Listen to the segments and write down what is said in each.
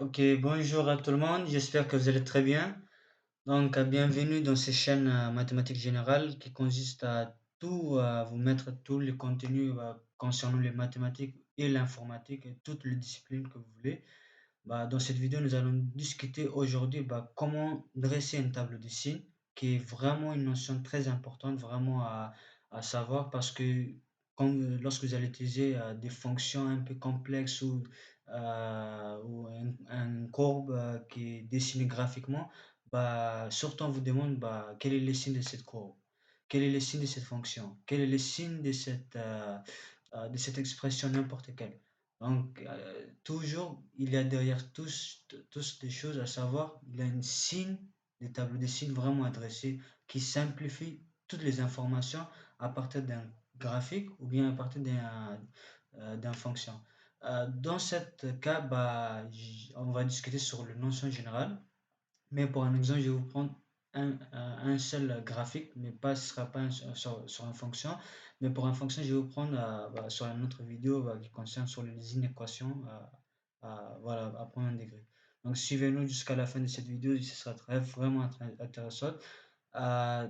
Ok, bonjour à tout le monde, j'espère que vous allez très bien. Donc, bienvenue dans ces chaînes mathématiques générales qui consiste à vous mettre tous les contenus concernant les mathématiques et l'informatique et toutes les disciplines que vous voulez. Dans cette vidéo, nous allons discuter aujourd'hui comment dresser une table de signes, qui est vraiment une notion très importante, vraiment à savoir parce que lorsque vous allez utiliser des fonctions un peu complexes ou une courbe qui est dessinée graphiquement, surtout on vous demande quel est le signe de cette courbe, quel est le signe de cette fonction, quel est le signe de cette expression n'importe quelle. Donc, toujours, il y a derrière tous des choses à savoir. Il y a une signe, des tableaux de signes vraiment adressés qui simplifient toutes les informations à partir d'un graphique ou bien à partir d'un fonction. Dans ce cas, on va discuter sur le notion générale. Mais pour un exemple, je vais vous prendre un seul graphique, mais ce ne sera pas sur une fonction. Mais pour une fonction, je vais vous prendre sur une autre vidéo qui concerne sur les inéquations voilà, à premier degré. Donc suivez-nous jusqu'à la fin de cette vidéo, ce sera vraiment très intéressant.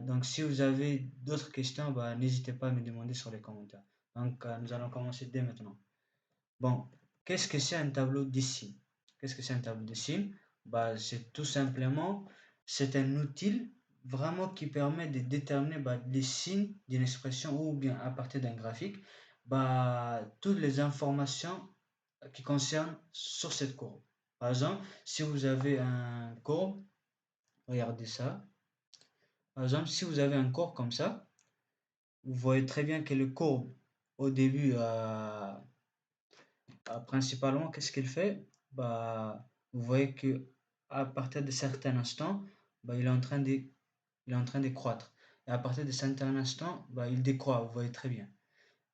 Donc si vous avez d'autres questions, n'hésitez pas à me demander sur les commentaires. Donc nous allons commencer dès maintenant. Bon, qu'est-ce que c'est un tableau de signes? Qu'est-ce que c'est un tableau de signes? C'est tout simplement, c'est un outil vraiment qui permet de déterminer les signes d'une expression ou bien à partir d'un graphique, toutes les informations qui concernent sur cette courbe. Par exemple, si vous avez un courbe, regardez ça. Par exemple, si vous avez un courbe comme ça, vous voyez très bien que le courbe au début principalement, qu'est-ce qu'il fait? Vous voyez que à partir de certains instants, il est en train de croître. Et à partir de certains instants, il décroît, vous voyez très bien.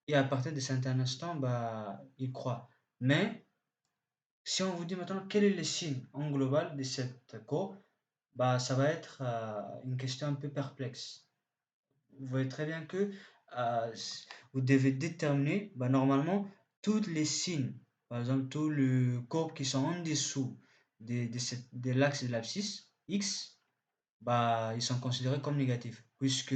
Et à partir de certains instants, il croît. Mais si on vous dit maintenant quel est le signe en global de cette courbe, ça va être une question un peu perplexe. Vous voyez très bien que euh, vous devez déterminer normalement tous les signes, par exemple tous les courbes qui sont en dessous de l'axe de l'abscisse X, ils sont considérés comme négatifs, puisque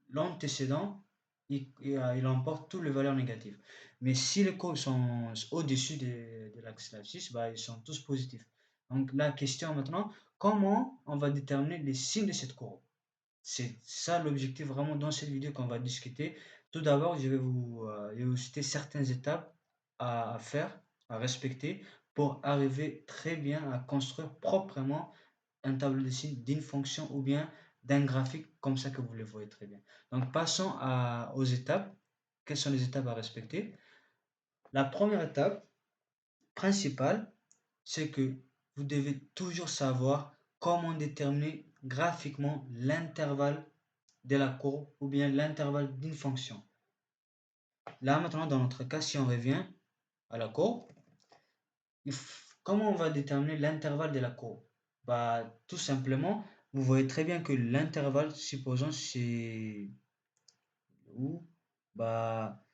l'antécédent, il emporte toutes les valeurs négatives. Mais si les courbes sont au-dessus de l'axe de l'abscisse, ils sont tous positifs. Donc la question maintenant, comment on va déterminer les signes de cette courbe? C'est ça l'objectif vraiment dans cette vidéo qu'on va discuter. Tout d'abord, je vais vous citer certaines étapes à faire, à respecter pour arriver très bien à construire proprement un tableau de signes d'une fonction ou bien d'un graphique comme ça que vous le voyez très bien. Donc passons aux étapes. Quelles sont les étapes à respecter? La première étape principale, c'est que vous devez toujours savoir comment déterminer graphiquement l'intervalle de la courbe ou bien l'intervalle d'une fonction. Là maintenant, dans notre cas, si on revient à la courbe, comment on va déterminer l'intervalle de la courbe? Tout simplement, vous voyez très bien que l'intervalle, supposons c'est où?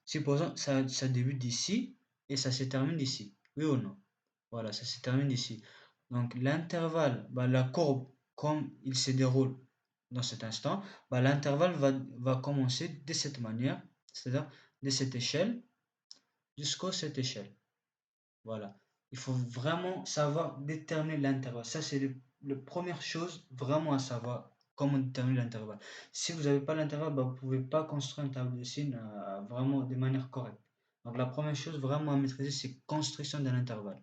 Supposons ça débute d'ici et ça se termine d'ici. Oui ou non? Voilà, ça se termine ici. Donc l'intervalle, la courbe, comme il se déroule dans cet instant, l'intervalle va commencer de cette manière, c'est-à-dire de cette échelle jusqu'à cette échelle. Voilà. Il faut vraiment savoir déterminer l'intervalle. Ça, c'est la première chose vraiment à savoir, comment déterminer l'intervalle. Si vous n'avez pas l'intervalle, vous ne pouvez pas construire un tableau de signes vraiment de manière correcte. Donc la première chose vraiment à maîtriser, c'est construction d'un intervalle.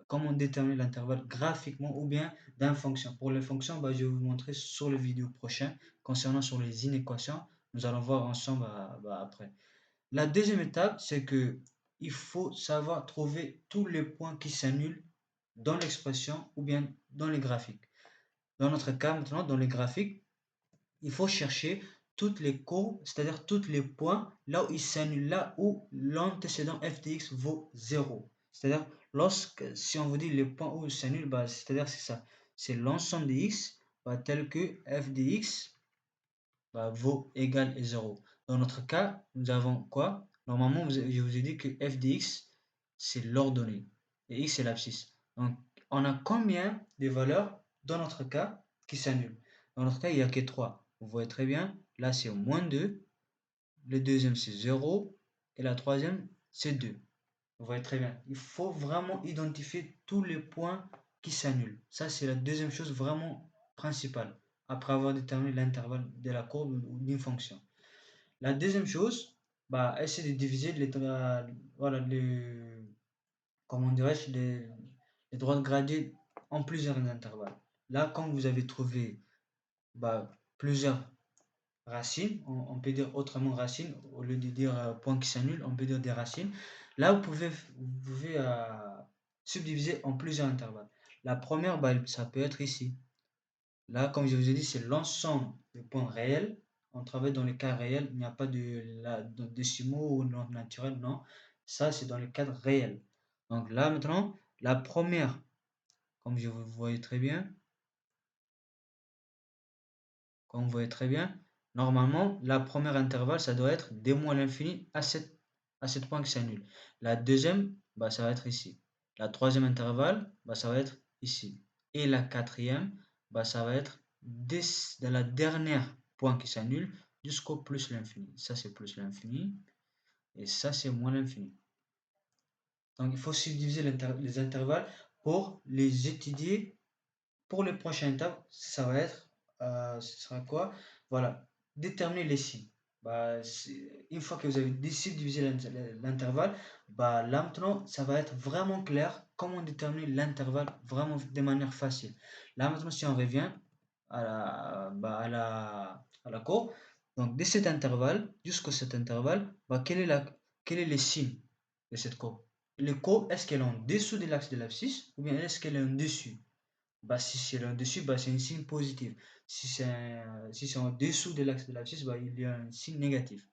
Comment déterminer l'intervalle graphiquement ou bien d'une fonction. Pour les fonctions, je vais vous montrer sur le vidéo prochain concernant sur les inéquations. Nous allons voir ensemble après. La deuxième étape, c'est que il faut savoir trouver tous les points qui s'annulent dans l'expression ou bien dans les graphiques. Dans notre cas, maintenant, dans les graphiques, il faut chercher toutes les courbes, c'est-à-dire tous les points là où ils s'annulent, là où l'antécédent f de x vaut 0. C'est-à-dire, si on vous dit les points où ils s'annulent, c'est-à-dire c'est ça. C'est l'ensemble de x tel que f de x vaut égal à 0. Dans notre cas, nous avons quoi? Normalement, je vous ai dit que f de x, c'est l'ordonnée et x, c'est l'abscisse. Donc, on a combien de valeurs dans notre cas qui s'annulent? Dans notre cas, il n'y a que 3. Vous voyez très bien, là c'est moins 2, le deuxième c'est 0 et la troisième c'est 2. Vous voyez très bien. Il faut vraiment identifier tous les points qui s'annulent. Ça, c'est la deuxième chose vraiment principale, après avoir déterminé l'intervalle de la courbe ou d'une fonction. La deuxième chose, bah, essayer de diviser voilà, comment dirais-je, les droites gradées en plusieurs intervalles. Là, quand vous avez trouvé bah, plusieurs racines, on peut dire autrement racines, au lieu de dire points qui s'annulent, on peut dire des racines. Là, vous pouvez subdiviser en plusieurs intervalles. La première, bah, ça peut être ici. Là, comme je vous ai dit, c'est l'ensemble des points réels. On travaille dans les cas réels, il n'y a pas de décimaux ou non naturel, non. Ça, c'est dans le cadre réel. Donc là, maintenant, la première, comme je vous voyez très bien, comme vous voyez très bien, normalement, la première intervalle, ça doit être d moins l'infini à 7 points qui s'annulent. La deuxième, bah, ça va être ici. La troisième intervalle, bah, ça va être ici. Et la quatrième, bah, ça va être de la dernière point qui s'annule jusqu'au plus l'infini. Ça, c'est plus l'infini. Et ça, c'est moins l'infini. Donc, il faut subdiviser les intervalles pour les étudier. Pour les prochaines étapes, ça va être, ce sera quoi? Voilà, déterminer les signes. Bah, une fois que vous avez subdivisé l'intervalle, bah, là maintenant, ça va être vraiment clair comment déterminer l'intervalle vraiment de manière facile. Là maintenant, si on revient à la courbe, donc de cet intervalle jusqu'à cet intervalle, bah, quel est le signe de cette courbe? La courbe, est-ce qu'elle est en dessous de l'axe de l'abscisse ou bien est-ce qu'elle est en dessus? Bah, si c'est là-dessus, bah, c'est un signe positif. Si c'est en dessous de l'axe de l'abscisse, bah, il y a un signe négatif.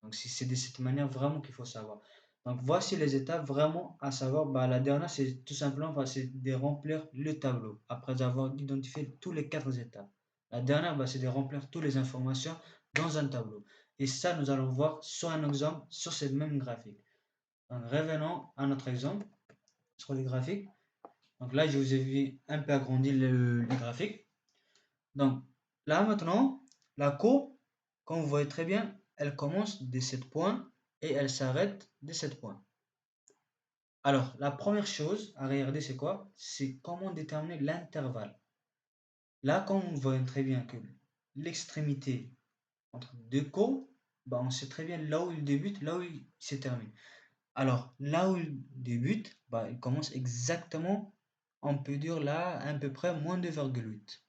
Donc, c'est de cette manière vraiment qu'il faut savoir. Donc, voici les étapes vraiment à savoir. Bah, la dernière, c'est tout simplement bah, c'est de remplir le tableau après avoir identifié tous les 4 étapes. La dernière, bah, c'est de remplir toutes les informations dans un tableau. Et ça, nous allons voir sur un exemple sur cette même graphique. Donc, revenons à notre exemple sur les graphiques. Donc là, je vous ai un peu agrandi le graphique. Donc là maintenant, la courbe, comme vous voyez très bien, elle commence de 7 points et elle s'arrête de 7 points. Alors, la première chose à regarder, c'est quoi? C'est comment déterminer l'intervalle. Là, comme vous voyez très bien que l'extrémité entre deux courbes, bah, on sait très bien là où il débute, là où il se termine. Alors, là où il débute, bah, il commence exactement, on peut dire là, à peu près moins 2,8.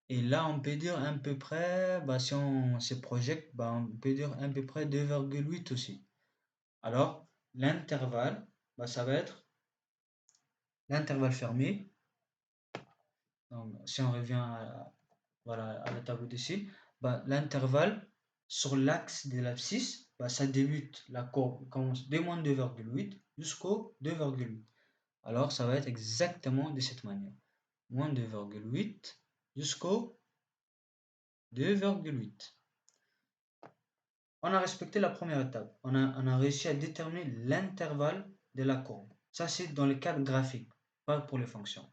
Et là, on peut dire à peu près, bah, si on se projette, bah, on peut dire à peu près 2,8 aussi. Alors, l'intervalle, bah, ça va être l'intervalle fermé. Donc, si on revient voilà, à la table d'ici, bah, l'intervalle sur l'axe de l'abscisse, bah, ça débute, la courbe commence de moins 2,8 jusqu'au 2,8. Alors, ça va être exactement de cette manière. Moins 2,8 jusqu'au 2,8. On a respecté la première étape. On a réussi à déterminer l'intervalle de la courbe. Ça, c'est dans le cadre graphique, pas pour les fonctions.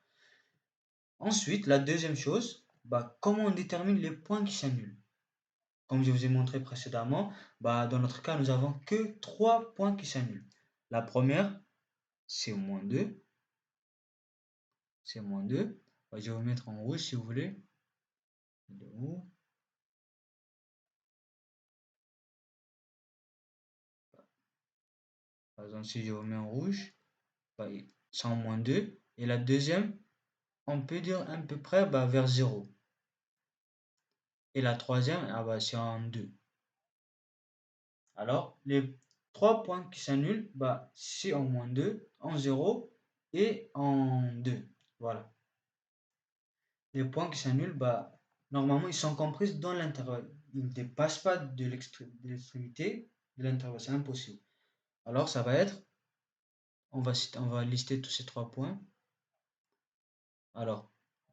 Ensuite, la deuxième chose, bah, comment on détermine les points qui s'annulent. Comme je vous ai montré précédemment, bah, dans notre cas, nous n'avons que 3 points qui s'annulent. La première, c'est moins 2. C'est moins 2. Bah, je vais vous mettre en rouge si vous voulez. Il est où? Par exemple, si je vous mets en rouge, bah, c'est en moins 2. Et la deuxième, on peut dire à peu près bah, vers 0. Et la troisième, ah bah, c'est en 2. Alors, les 3 points qui s'annulent, bah, c'est en moins 2, en 0 et en 2. Voilà. Les points qui s'annulent, bah, normalement, ils sont compris dans l'intervalle. Ils ne dépassent pas de l'extrémité de l'intervalle. C'est impossible. Alors, ça va être, on va lister tous ces 3 points. Alors,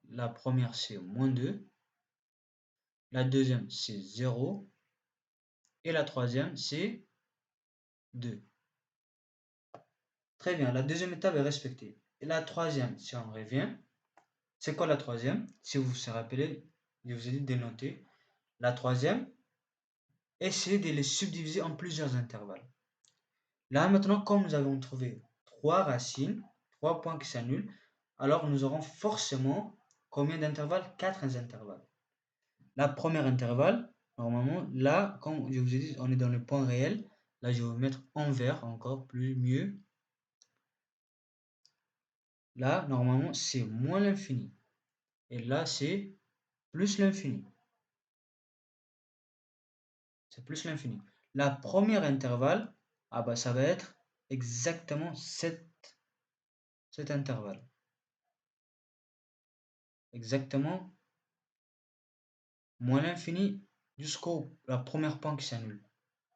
la première, c'est moins 2. La deuxième, c'est 0. Et la troisième, c'est 2. Très bien, la deuxième étape est respectée. Et la troisième, si on revient, c'est quoi la troisième? Si vous vous rappelez, je vous ai dit de noter. La troisième, essayez de les subdiviser en plusieurs intervalles. Là maintenant, comme nous avons trouvé trois racines, trois points qui s'annulent, alors nous aurons forcément combien d'intervalles? Quatre intervalles. La première intervalle, normalement, là, comme je vous ai dit, on est dans le point réel. Là, je vais vous mettre en vert encore plus mieux. Là, normalement, c'est moins l'infini. Et là, c'est plus l'infini. C'est plus l'infini. La première intervalle, ah bah, ça va être exactement cet intervalle. Exactement moins l'infini jusqu'au la première point qui s'annule.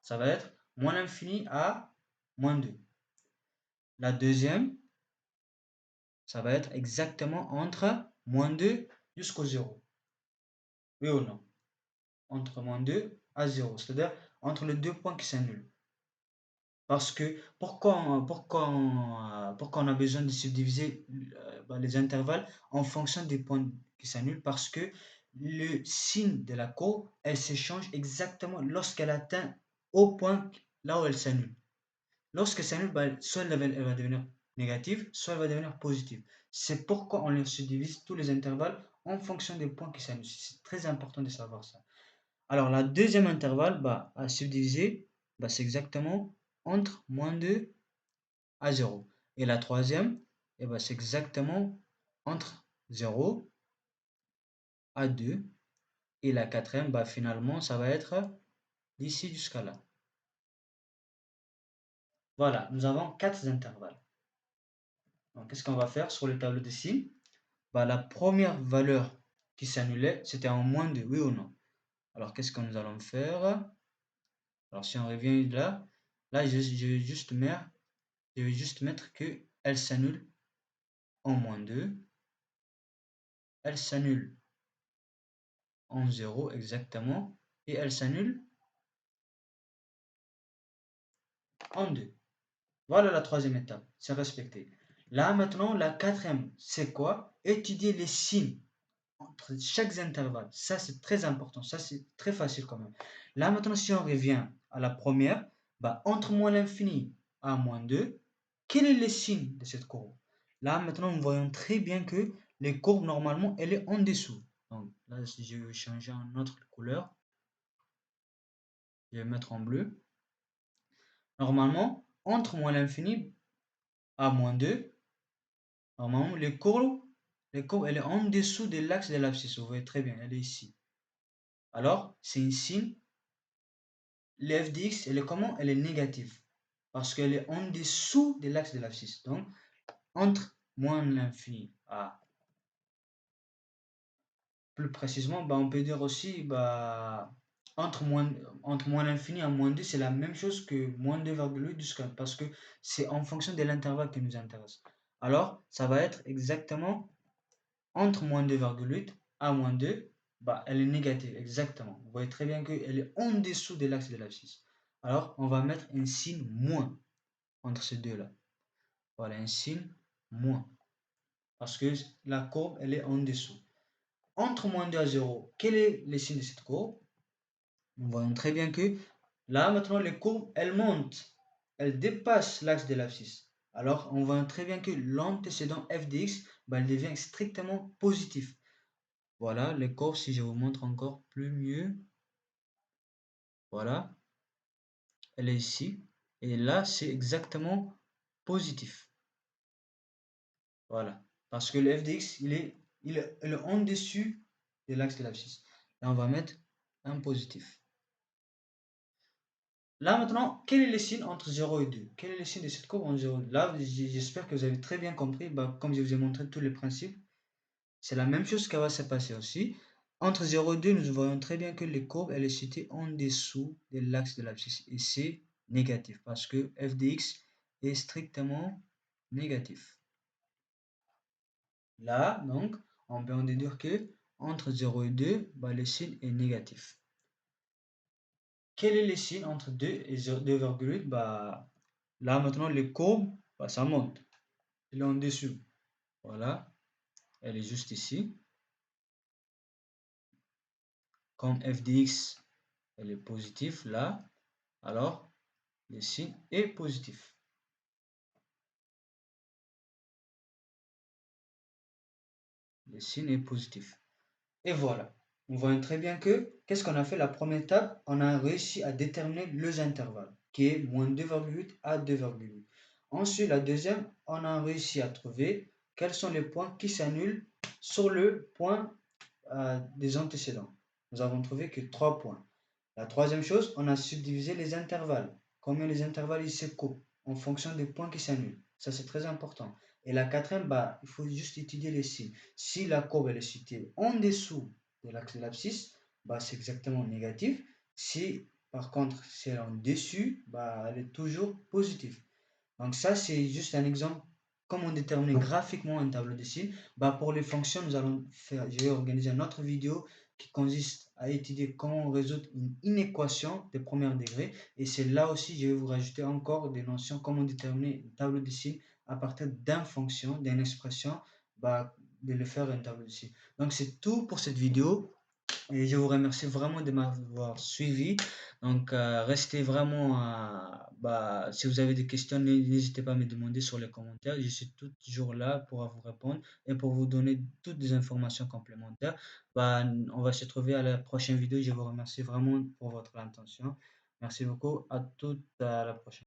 Ça va être moins l'infini à moins 2. La deuxième, ça va être exactement entre moins 2 jusqu'au 0. Oui ou non? Entre moins 2 à 0, c'est-à-dire entre les deux points qui s'annulent. Parce que pourquoi on a besoin de subdiviser les intervalles en fonction des points qui s'annulent? Parce que le signe de la courbe, elle s'échange exactement lorsqu'elle atteint au point là où elle s'annule. Lorsqu'elle s'annule, soit elle va devenir négative, soit elle va devenir positive. C'est pourquoi on les subdivise tous les intervalles en fonction des points qui s'annulent. C'est très important de savoir ça. Alors, la deuxième intervalle à subdiviser, c'est exactement entre moins 2 à 0. Et la troisième, c'est exactement entre 0 à 2. Et la quatrième, finalement, ça va être d'ici jusqu'à là. Voilà, nous avons quatre intervalles. Donc, qu'est-ce qu'on va faire sur le tableau de signes? La première valeur qui s'annulait, c'était en moins 2, oui ou non? Alors, qu'est-ce que nous allons faire? Alors, si on revient là, je vais juste mettre que elle s'annule en moins 2, elle s'annule en 0 exactement, et elle s'annule en 2. Voilà la troisième étape, c'est respecté. Là maintenant, la quatrième, c'est quoi? Étudier les signes entre chaque intervalle. Ça, c'est très important. Ça, c'est très facile quand même. Là, maintenant, si on revient à la première, entre moins l'infini à moins 2, quel est le signe de cette courbe? Là, maintenant, nous voyons très bien que les courbes, normalement, elle est en dessous. Donc, là, si je vais changer en autre couleur, je vais mettre en bleu. Normalement, entre moins l'infini à moins 2, normalement, les courbes, elle est en dessous de l'axe de l'abscisse. Vous voyez très bien, elle est ici. Alors, c'est un signe. Le f de x, elle est comment? Elle est négative. Parce qu'elle est en dessous de l'axe de l'abscisse. Donc, entre moins l'infini à plus précisément, on peut dire aussi entre moins l'infini à moins 2, c'est la même chose que moins 2,8 jusqu'à parce que c'est en fonction de l'intervalle qui nous intéresse. Alors, ça va être exactement entre moins 2,8 à moins 2, elle est négative, exactement. Vous voyez très bien qu'elle est en dessous de l'axe de l'abscisse. Alors, on va mettre un signe moins entre ces deux-là. Voilà, un signe moins. Parce que la courbe, elle est en dessous. Entre moins 2 à 0, quel est le signe de cette courbe? Nous voyons très bien que là, maintenant, les courbes, elles montent. Elles dépassent l'axe de l'abscisse. Alors, on voit très bien que l'antécédent f de x, elle devient strictement positif. Voilà, les courbes, si je vous montre encore plus mieux. Voilà, elle est ici. Et là, c'est exactement positif. Voilà. Parce que le f de x, il est en dessus de l'axe de l'abscisse. Là, on va mettre un positif. Là, maintenant, quel est le signe entre 0 et 2? Quel est le signe de cette courbe en 0 et 2? Là, j'espère que vous avez très bien compris. Comme je vous ai montré tous les principes, c'est la même chose qui va se passer aussi. Entre 0 et 2, nous voyons très bien que les courbes, elle est située en dessous de l'axe de l'abscisse. Et c'est négatif parce que f de x est strictement négatif. Là, donc, on peut en déduire que entre 0 et 2, le signe est négatif. Quel est le signe entre 2 et 2,8? Là, maintenant, les courbes, bah, ça monte. Elle est en dessous. Voilà, elle est juste ici. Comme f de x, elle est positive là, alors le signe est positif. Le signe est positif. Et voilà. On voit très bien que, qu'est-ce qu'on a fait la première étape? On a réussi à déterminer les intervalles, qui est moins 2,8 à 2,8. Ensuite, la deuxième, on a réussi à trouver quels sont les points qui s'annulent sur le point des antécédents. Nous avons trouvé que 3 points. La troisième chose, on a subdivisé les intervalles. Combien les intervalles ils se coupent en fonction des points qui s'annulent. Ça, c'est très important. Et la quatrième, bah, il faut juste étudier les signes. Si la courbe elle est située en dessous de l'axe de l'abscisse, bah, c'est exactement négatif. Si par contre c'est en dessus, bah, elle est toujours positive. Donc ça, c'est juste un exemple comment déterminer graphiquement un tableau de signes. Bah, pour les fonctions, je vais organiser une autre vidéo qui consiste à étudier comment résoudre une inéquation de premier degré. Et c'est là aussi, je vais vous rajouter encore des notions, comment déterminer un tableau de signes à partir d'une fonction, d'une expression, bah, de le faire un tableau de signes. Donc c'est tout pour cette vidéo. Et je vous remercie vraiment de m'avoir suivi. Donc, restez vraiment, bah, si vous avez des questions, n'hésitez pas à me demander sur les commentaires. Je suis toujours là pour vous répondre et pour vous donner toutes les informations complémentaires. Bah, on va se trouver à la prochaine vidéo. Je vous remercie vraiment pour votre attention. Merci beaucoup. À toute à la prochaine.